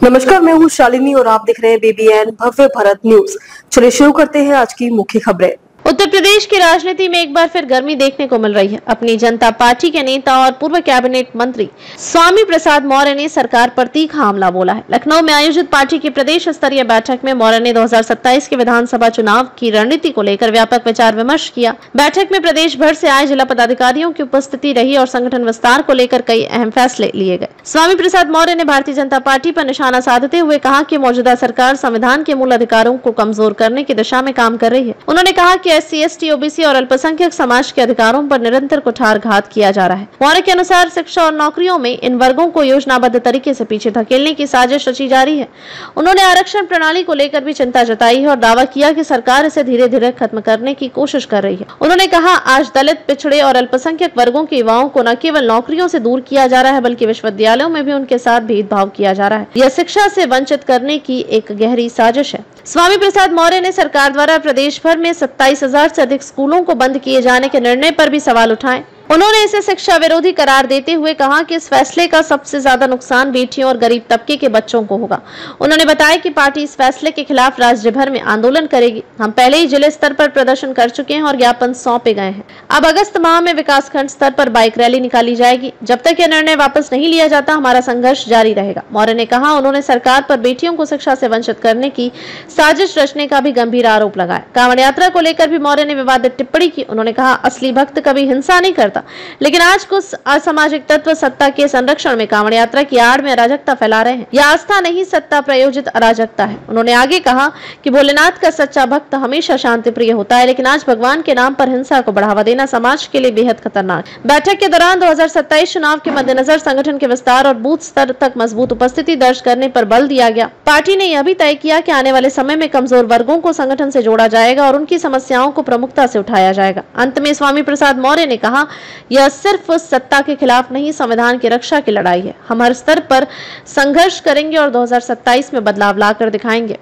नमस्कार, मैं हूँ शालिनी और आप देख रहे हैं BBN भव्य भारत न्यूज। चलिए शुरू करते हैं आज की मुख्य खबरें। उत्तर प्रदेश की राजनीति में एक बार फिर गर्मी देखने को मिल रही है। अपनी जनता पार्टी के नेता और पूर्व कैबिनेट मंत्री स्वामी प्रसाद मौर्य ने सरकार पर तीखा हमला बोला है। लखनऊ में आयोजित पार्टी की प्रदेश स्तरीय बैठक में मौर्य ने 2027 के विधानसभा चुनाव की रणनीति को लेकर व्यापक विचार विमर्श किया। बैठक में प्रदेश भर से आए जिला पदाधिकारियों की उपस्थिति रही और संगठन विस्तार को लेकर कई अहम फैसले लिए गए। स्वामी प्रसाद मौर्य ने भारतीय जनता पार्टी पर निशाना साधते हुए कहा कि मौजूदा सरकार संविधान के मूल अधिकारों को कमजोर करने की दिशा में काम कर रही है। उन्होंने कहा कि SC, ST, OBC और अल्पसंख्यक समाज के अधिकारों पर निरंतर कुठारघात किया जा रहा है। मौर्य के अनुसार शिक्षा और नौकरियों में इन वर्गों को योजनाबद्ध तरीके से पीछे धकेलने की साजिश रची जा रही है। उन्होंने आरक्षण प्रणाली को लेकर भी चिंता जताई है और दावा किया कि सरकार इसे धीरे धीरे खत्म करने की कोशिश कर रही है। उन्होंने कहा, आज दलित, पिछड़े और अल्पसंख्यक वर्गों के युवाओं को न केवल नौकरियों से दूर किया जा रहा है बल्कि विश्वविद्यालयों में भी उनके साथ भेदभाव किया जा रहा है। यह शिक्षा से वंचित करने की एक गहरी साजिश है। स्वामी प्रसाद मौर्य ने सरकार द्वारा प्रदेश भर में 27,000 से अधिक स्कूलों को बंद किए जाने के निर्णय पर भी सवाल उठाए। उन्होंने इसे शिक्षा विरोधी करार देते हुए कहा कि इस फैसले का सबसे ज्यादा नुकसान बेटियों और गरीब तबके के बच्चों को होगा। उन्होंने बताया कि पार्टी इस फैसले के खिलाफ राज्य भर में आंदोलन करेगी। हम पहले ही जिले स्तर पर प्रदर्शन कर चुके हैं और ज्ञापन सौंपे गए हैं। अब अगस्त माह में विकासखंड स्तर पर बाइक रैली निकाली जाएगी। जब तक यह निर्णय वापस नहीं लिया जाता, हमारा संघर्ष जारी रहेगा। मौर्य ने कहा, उन्होंने सरकार पर बेटियों को शिक्षा से वंचित करने की साजिश रचने का भी गंभीर आरोप लगाया। कांवड़ यात्रा को लेकर भी मौर्य ने विवादित टिप्पणी की। उन्होंने कहा, असली भक्त कभी हिंसा नहीं करता, लेकिन आज कुछ असामाजिक तत्व सत्ता के संरक्षण में कांवड़ यात्रा की आड़ में अराजकता फैला रहे हैं। यह आस्था नहीं, सत्ता प्रायोजित अराजकता है। उन्होंने आगे कहा कि भोलेनाथ का सच्चा भक्त हमेशा शांति प्रिय होता है, लेकिन आज भगवान के नाम पर हिंसा को बढ़ावा देना समाज के लिए बेहद खतरनाक है। बैठक के दौरान 2027 चुनाव के मद्देनजर संगठन के विस्तार और बूथ स्तर तक मजबूत उपस्थिति दर्ज करने पर बल दिया गया। पार्टी ने यह भी तय किया कि आने वाले समय में कमजोर वर्गों को संगठन से जोड़ा जाएगा और उनकी समस्याओं को प्रमुखता से उठाया जाएगा। अंत में स्वामी प्रसाद मौर्य ने कहा, यह सिर्फ उस सत्ता के खिलाफ नहीं, संविधान की रक्षा की लड़ाई है। हम हर स्तर पर संघर्ष करेंगे और 2027 में बदलाव लाकर दिखाएंगे।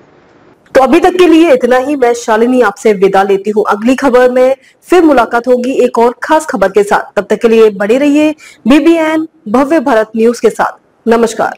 तो अभी तक के लिए इतना ही। मैं शालिनी आपसे विदा लेती हूँ। अगली खबर में फिर मुलाकात होगी एक और खास खबर के साथ। तब तक के लिए बने रहिए BBN भव्य भारत न्यूज के साथ। नमस्कार।